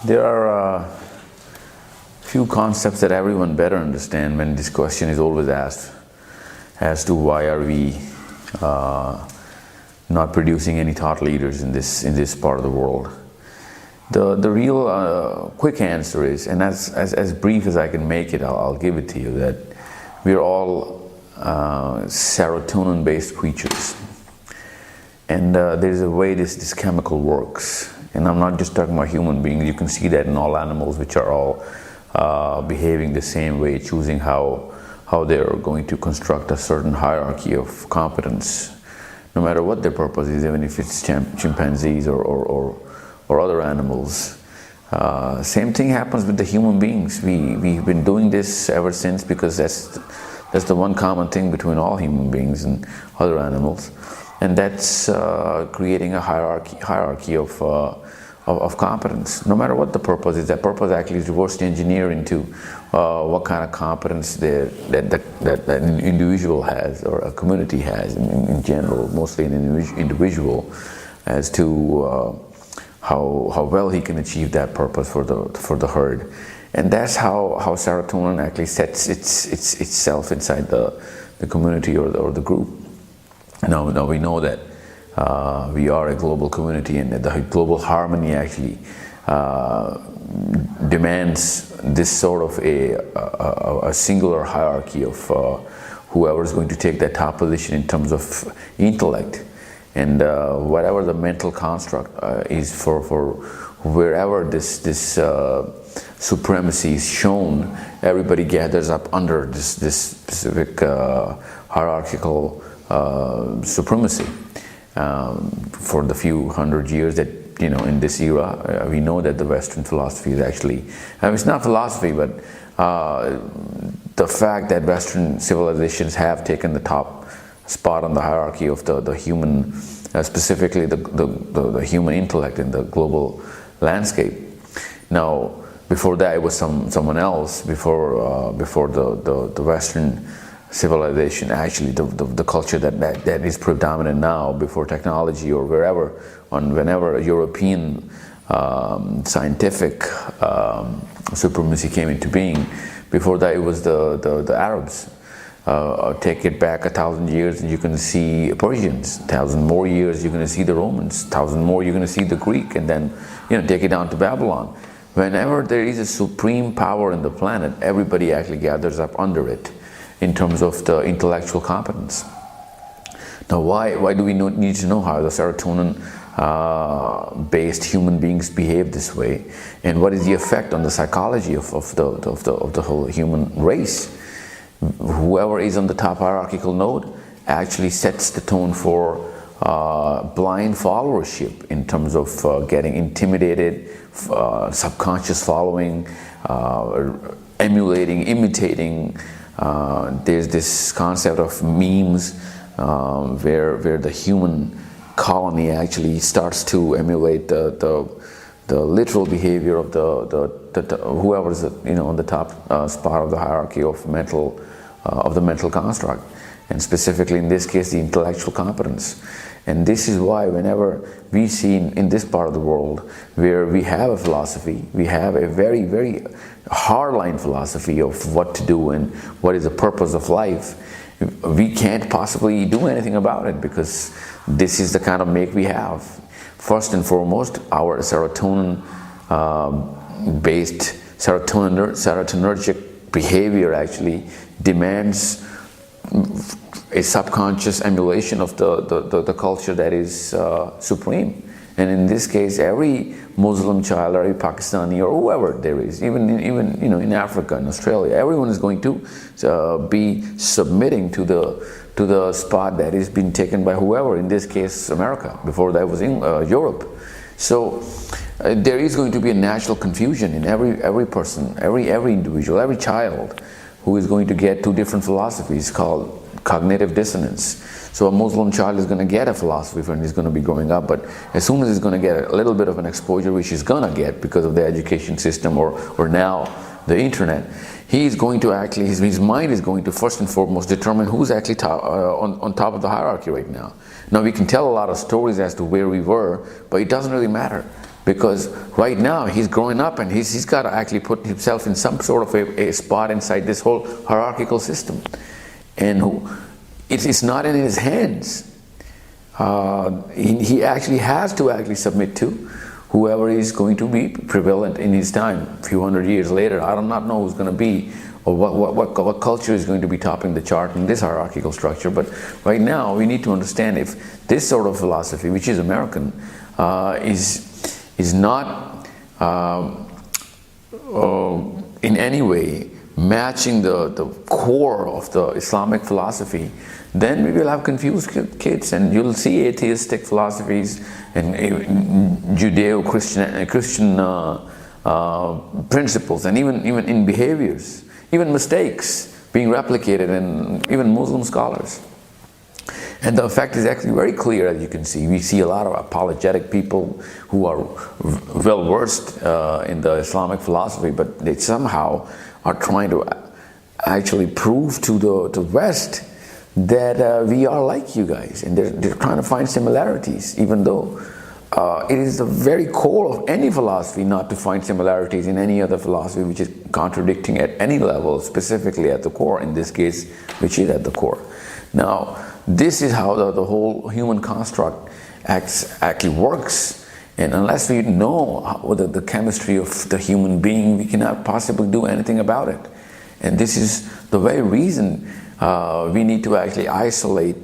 There are few concepts that everyone better understand when this question is always asked as to why are we not producing any thought leaders in this part of the world. The real quick answer is, and as brief as I can make it, I'll give it to you, that we're all serotonin-based creatures. And there's a way this chemical works. And I'm not just talking about human beings. You can see that in all animals, which are all behaving the same way, choosing how they're going to construct a certain hierarchy of competence, no matter what their purpose is, even if it's chimpanzees or other animals. Same thing happens with the human beings. We've been doing this ever since, because that's the one common thing between all human beings and other animals. And that's creating a hierarchy of competence, no matter what the purpose is. That purpose actually is reverse engineered into what kind of competence that an individual has, or a community has in general, mostly an individual, as to how well he can achieve that purpose for the herd. And that's how serotonin actually sets itself inside the community or the group. Now we know that we are a global community, and that the global harmony actually demands this sort of a singular hierarchy of whoever is going to take that top position in terms of intellect, and whatever the mental construct is for wherever this supremacy is shown. Everybody gathers up under this specific hierarchical supremacy. For the few hundred years that, in this era, we know that the Western philosophy is actually, it's not philosophy, but the fact that Western civilizations have taken the top spot on the hierarchy of the human, specifically the human intellect in the global landscape. Now, before that, it was someone else. Before the Western civilization, actually the culture that is predominant now, before technology or whenever European scientific supremacy came into being, before that it was the Arabs. Take it back 1,000 years and you can see Persians. 1,000 more years you're going to see the Romans. 1,000 more you're going to see the Greek, and then take it down to Babylon. Whenever there is a supreme power in the planet, everybody actually gathers up under it in terms of the intellectual competence. Now, why do we need to know how the serotonin based human beings behave this way, and what is the effect on the psychology of the whole human race? Whoever is on the top hierarchical node actually sets the tone for blind followership in terms of getting intimidated, subconscious following, emulating, imitating. There's this concept of memes where the human colony actually starts to emulate the literal behavior of the whoever's on the top spot of the hierarchy of the mental construct, and specifically in this case the intellectual competence. And this is why whenever we see in this part of the world where we have a philosophy, we have a very, very hardline philosophy of what to do and what is the purpose of life, we can't possibly do anything about it, because this is the kind of make we have. First and foremost, our serotonin based serotonergic behavior actually demands a subconscious emulation of the culture that is supreme. And in this case, every Muslim child, or every Pakistani, or whoever there is, even in Africa and Australia, everyone is going to be submitting to the spot that is being taken by whoever. In this case, America. Before that was Europe. So there is going to be a natural confusion in every person, every individual, every child, who is going to get two different philosophies called cognitive dissonance. So a Muslim child is going to get a philosophy when he's going to be growing up, but as soon as he's going to get a little bit of an exposure, which he's going to get because of the education system or now the internet, he's going to actually, his mind is going to first and foremost determine who's actually on top of the hierarchy right now. Now we can tell a lot of stories as to where we were, but it doesn't really matter, because right now he's growing up and he's got to actually put himself in some sort of a spot inside this whole hierarchical system, and it's not in his hands. He actually has to actually submit to whoever is going to be prevalent in his time. A few hundred years later, I do not know who's going to be, or what culture is going to be topping the chart in this hierarchical structure. But right now, we need to understand if this sort of philosophy, which is American, is not in any way matching the core of the Islamic philosophy, then we will have confused kids, and you'll see atheistic philosophies and Judeo-Christian principles, and even in behaviors, even mistakes being replicated in even Muslim scholars. And the effect is actually very clear, as you can see. We see a lot of apologetic people who are well versed in the Islamic philosophy, but they somehow are trying to actually prove to the West that we are like you guys, and they're trying to find similarities, even though it is the very core of any philosophy not to find similarities in any other philosophy which is contradicting at any level, specifically at the core, in this case, which is at the core. Now, this is how the whole human construct actually works, and unless we know the chemistry of the human being, we cannot possibly do anything about it. And this is the very reason we need to actually isolate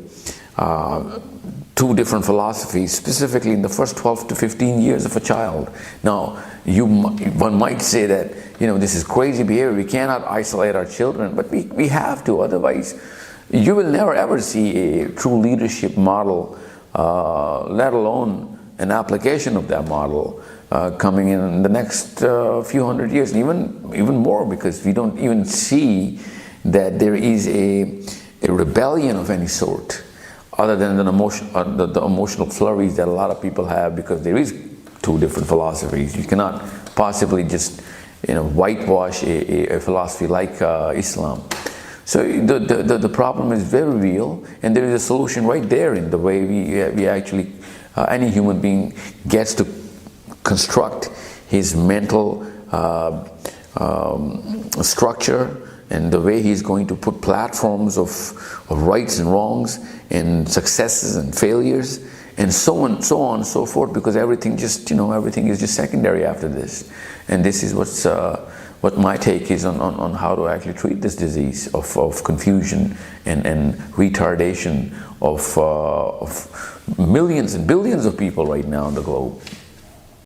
two different philosophies, specifically in the first 12 to 15 years of a child. Now, one might say that, this is crazy behavior, we cannot isolate our children, but we have to, otherwise you will never ever see a true leadership model, let alone an application of that model coming in the next few hundred years, and even more, because we don't even see that there is a rebellion of any sort, other than the emotional flurries that a lot of people have, because there is two different philosophies. You cannot possibly just whitewash a philosophy like Islam. So the problem is very real, and there is a solution right there in the way we actually, any human being gets to construct his mental structure, and the way he's going to put platforms of rights and wrongs, and successes and failures, and so on and so forth, because everything just, everything is just secondary after this. And this is what my take is on how to actually treat this disease of confusion and retardation of millions and billions of people right now on the globe.